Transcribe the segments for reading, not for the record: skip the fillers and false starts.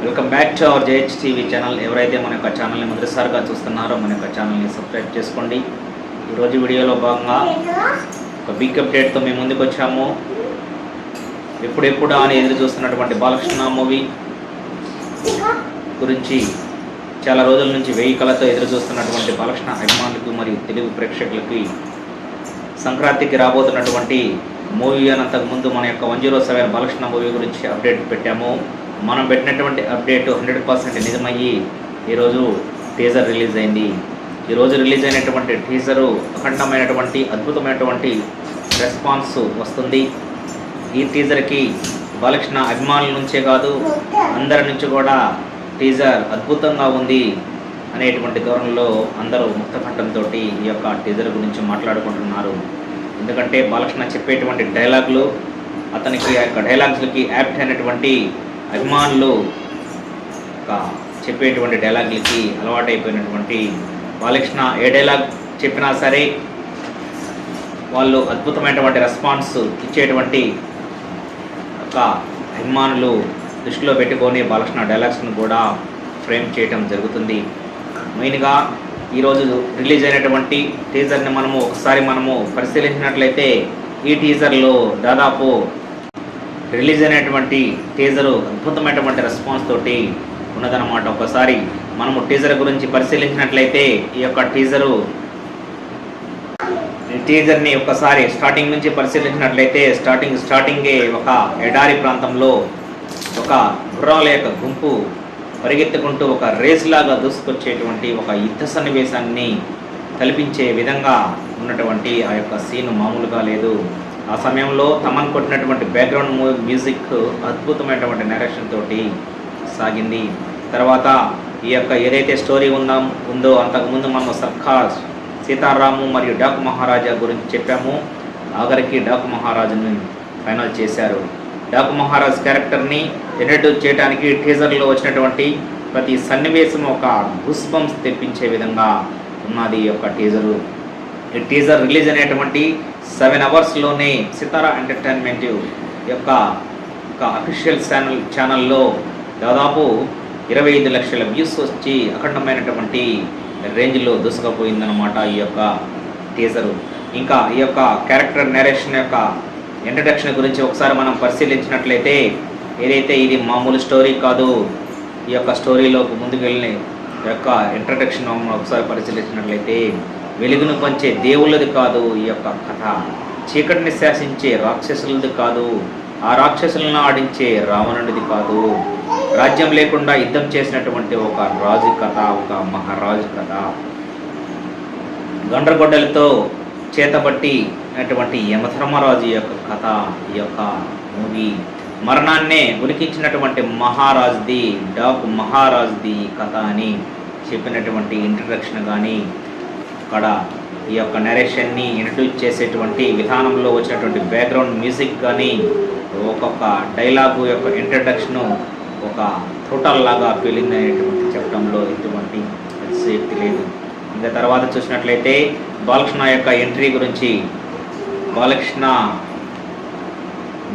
Welcome back to our JH TV channel. ఎవరైతే మన యొక్క ఛానల్ని మొదటిసారిగా చూస్తున్నారో మన యొక్క ఛానల్ని సబ్స్క్రైబ్ చేసుకోండి. ఈరోజు వీడియోలో భాగంగా ఒక బిగ్ అప్డేట్తో మేము ముందుకు వచ్చాము. ఎప్పుడెప్పుడు అని ఎదురు చూస్తున్నటువంటి బాలకృష్ణ మూవీ గురించి చాలా రోజుల నుంచి 1000 కళతో ఎదురు చూస్తున్నటువంటి బాలకృష్ణ అభిమానులకు మరియు తెలుగు ప్రేక్షకులకి సంక్రాంతికి రాబోతున్నటువంటి మూవీ అంతకుముందు మన యొక్క 107 బాలకృష్ణ మూవీ గురించి అప్డేట్ పెట్టాము. మనం పెట్టినటువంటి అప్డేట్ 100% నిజమయ్యి ఈరోజు టీజర్ రిలీజ్ అయింది. ఈరోజు రిలీజ్ అయినటువంటి టీజరు అఖండమైనటువంటి అద్భుతమైనటువంటి రెస్పాన్స్ వస్తుంది. ఈ టీజర్కి బాలకృష్ణ అభిమానుల నుంచే కాదు అందరి నుంచి కూడా టీజర్ అద్భుతంగా ఉంది అనేటువంటి ధోరణిలో అందరూ ముక్తకంఠంతో ఈ యొక్క టీజర్ గురించి మాట్లాడుకుంటున్నారు. ఎందుకంటే బాలకృష్ణ చెప్పేటువంటి డైలాగులు అతనికి ఆ యొక్క డైలాగ్స్కి యాప్ట్ అయినటువంటి అభిమానులు చెప్పేటువంటి డైలాగులకి అలవాటైపోయినటువంటి బాలకృష్ణ ఏ డైలాగ్ చెప్పినా సరే వాళ్ళు అద్భుతమైనటువంటి రెస్పాన్స్ ఇచ్చేటువంటి ఒక అభిమానులు దృష్టిలో పెట్టుకొని బాలకృష్ణ డైలాగ్స్ను కూడా ఫ్రేమ్ చేయటం జరుగుతుంది. మెయిన్గా ఈరోజు రిలీజ్ అయినటువంటి టీజర్ని మనము పరిశీలించినట్లయితే ఈ టీజర్లో దాదాపు రిలీజ్ అయినటువంటి టీజరు అద్భుతమైనటువంటి రెస్పాన్స్ తోటి ఉన్నదన్నమాట. ఒకసారి మనము టీజర్ గురించి పరిశీలించినట్లయితే ఈ యొక్క టీజర్ని ఒకసారి స్టార్టింగ్ నుంచి పరిశీలించినట్లయితే స్టార్టింగే ఒక ఎడారి ప్రాంతంలో ఒక గుర్రాల యొక్క గుంపు పరిగెత్తుకుంటూ ఒక రేస్ లాగా దూసుకొచ్చేటువంటి ఒక యుద్ధ సన్నివేశాన్ని కల్పించే విధంగా ఉన్నటువంటి ఆ యొక్క సీన్ మామూలుగా లేదు. ఆ సమయంలో తమన్ కొట్టినటువంటి బ్యాక్గ్రౌండ్ మ్యూజిక్ అద్భుతమైనటువంటి నరేషన్ తోటి సాగింది. తర్వాత ఈ యొక్క ఏదైతే స్టోరీ ఉందో అంతకుముందు మనం సర్కార్ సీతారాము మరియు డాకు మహారాజా గురించి చెప్పాము. ఆఖరికి డాకు మహారాజుని ఫైనల్ చేశారు. డాకు మహారాజ్ క్యారెక్టర్ని ఇంట్రడ్యూస్ చేయడానికి టీజర్లో వచ్చినటువంటి ప్రతి సన్నివేశం ఒక గుస్బంస్ తెప్పించే విధంగా ఉన్నది ఈ యొక్క టీజరు. ఈ టీజర్ రిలీజ్ అయినటువంటి 7 అవర్స్లోనే సితారా ఎంటర్టైన్మెంట్ యొక్క ఒక అఫీషియల్ ఛానల్లో దాదాపు 25 లక్షల వ్యూస్ వచ్చి అఖండమైనటువంటి రేంజ్లో దూసుకుపోయిందనమాట ఈ యొక్క టీజరు. ఇంకా ఈ యొక్క క్యారెక్టర్ నరేషన్ యొక్క ఇంట్రడక్షన్ గురించి ఒకసారి మనం పరిశీలించినట్లయితే ఏదైతే ఇది మామూలు స్టోరీ కాదు, ఈ యొక్క స్టోరీలోకి ముందుకు వెళ్ళిన యొక్క ఇంట్రడక్షన్ ఒకసారి పరిశీలించినట్లయితే వెలుగును పంచే దేవుళ్ళది కాదు ఈ యొక్క కథ, చీకటిని శాసించే రాక్షసులది కాదు, ఆ రాక్షసులను ఆడించే రావణుడిది కాదు, రాజ్యం లేకుండా యుద్ధం చేసినటువంటి ఒక రాజు కథ, ఒక మహారాజు కథ, గండ్రగొడ్డలతో చేతబట్టి అటువంటి యమధర్మరాజు యొక్క కథ ఈ యొక్క మూవీ, మరణాన్నే ఉనికించినటువంటి మహారాజుది డాకు మహారాజుది కథ అని చెప్పినటువంటి ఇంట్రడక్షన్ కానీ అక్కడ ఈ యొక్క నరేషన్ని ఇంట్రడ్యూస్ చేసేటువంటి విధానంలో వచ్చినటువంటి బ్యాక్గ్రౌండ్ మ్యూజిక్ కానీ ఒక్కొక్క డైలాగు యొక్క ఇంట్రడక్షను ఒక టోటల్ లాగా ఫీలింగ్ అనేటువంటి చెప్పడంలో ఎటువంటి అతిశయోక్తి లేదు. ఇంకా తర్వాత చూసినట్లయితే బాలకృష్ణ యొక్క ఎంట్రీ గురించి, బాలకృష్ణ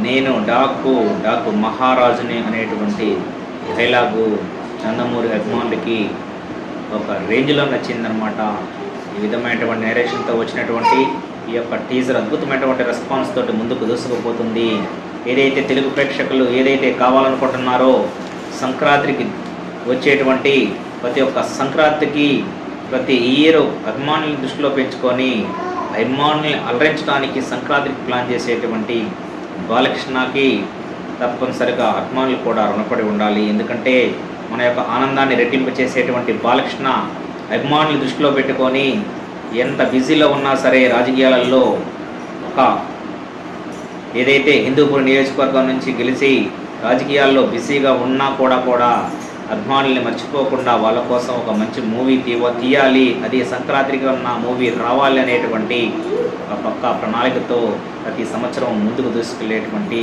నేను డాకు మహారాజుని అనేటువంటి డైలాగు నందమూరి అభిమానులకి ఒక రేంజ్లో నచ్చిందనమాట. ఈ విధమైనటువంటి నేరేషన్తో వచ్చినటువంటి ఈ యొక్క టీజర్ అద్భుతమైనటువంటి రెస్పాన్స్ తోటి ముందుకు దూసుకుపోతుంది. ఏదైతే తెలుగు ప్రేక్షకులు ఏదైతే కావాలనుకుంటున్నారో సంక్రాంతికి వచ్చేటువంటి ప్రతి ఒక్క సంక్రాంతికి ప్రతి ఇయర్ అభిమానులను దృష్టిలో పెంచుకొని అభిమానుల్ని అలరించడానికి సంక్రాంతికి ప్లాన్ చేసేటువంటి బాలకృష్ణకి తప్పనిసరిగా అభిమానులు కూడా రుణపడి ఉండాలి. ఎందుకంటే మన యొక్క ఆనందాన్ని రెట్టింపు చేసేటువంటి బాలకృష్ణ అభిమానులు దృష్టిలో పెట్టుకొని ఎంత బిజీలో ఉన్నా సరే రాజకీయాలలో ఒక ఏదైతే హిందూపూర్ నియోజకవర్గం నుంచి గెలిచి రాజకీయాల్లో బిజీగా ఉన్నా కూడా అభిమానుల్ని మర్చిపోకుండా వాళ్ళ కోసం ఒక మంచి మూవీ తీయాలి, అది సంక్రాంతికి ఉన్న మూవీ రావాలి అనేటువంటి ఒక పక్క ప్రణాళికతో ప్రతి సంవత్సరం ముందుకు దూసుకెళ్ళేటువంటి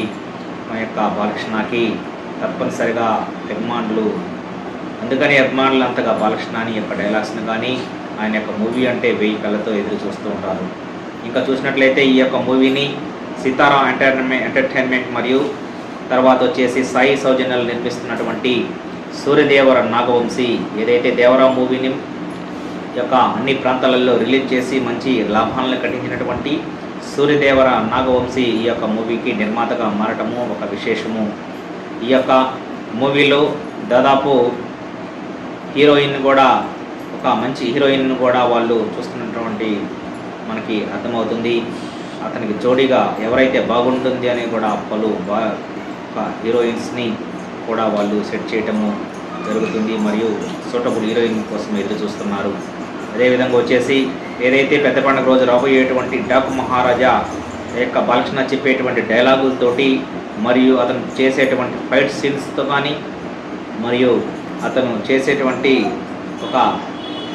మా యొక్క బాలకృష్ణకి తప్పనిసరిగా అభిమానులు, అందుకని అభిమానులు అంతగా బాలకృష్ణని యొక్క డైలాగ్స్ని కానీ ఆయన యొక్క మూవీ అంటే 1000 కళ్ళతో ఎదురు చూస్తూ ఉంటారు. ఇంకా చూసినట్లయితే ఈ యొక్క మూవీని సితారా ఎంటర్టైన్మెంట్ మరియు తర్వాత వచ్చేసి సాయి సౌజన్యాలు నిర్మిస్తున్నటువంటి సూర్యదేవర నాగవంశీ ఏదైతే దేవరా మూవీని యొక్క అన్ని ప్రాంతాలలో రిలీజ్ చేసి మంచి లాభాలను కట్టించినటువంటి సూర్యదేవర నాగవంశీ ఈ యొక్క మూవీకి నిర్మాతగా మారటము ఒక విశేషము. ఈ యొక్క మూవీలో దాదాపు హీరోయిన్ కూడా ఒక మంచి హీరోయిన్ కూడా వాళ్ళు చూస్తున్నటువంటి మనకి అర్థమవుతుంది. అతనికి జోడీగా ఎవరైతే బాగుంటుంది అని కూడా పలు ఒక హీరోయిన్స్ని కూడా వాళ్ళు సెట్ చేయటము జరుగుతుంది మరియు సూటబుల్ హీరోయిన్ కోసం ఎదురు చూస్తున్నారు. అదేవిధంగా వచ్చేసి ఏదైతే పెద్ద పండుగ రోజు రాబోయేటువంటి డాకు మహారాజా యొక్క బాలకృష్ణ చెప్పేటువంటి డైలాగులతోటి మరియు అతను చేసేటువంటి ఫైట్ సీన్స్తో కానీ మరియు అతను చేసేటువంటి ఒక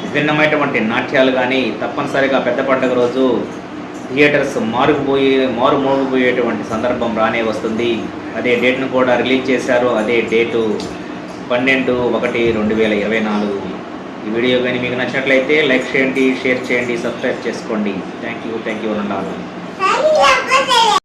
విభిన్నమైనటువంటి నాట్యాలు కానీ తప్పనిసరిగా పెద్ద పండుగ రోజు థియేటర్స్ మారుమోగిపోయేటువంటి సందర్భం రానే వస్తుంది. అదే డేట్ను కూడా రిలీజ్ చేశారు. అదే డేటు 12/1/2024. ఈ వీడియో కానీ మీకు నచ్చినట్లయితే లైక్ చేయండి, షేర్ చేయండి, సబ్స్క్రైబ్ చేసుకోండి. Thank you.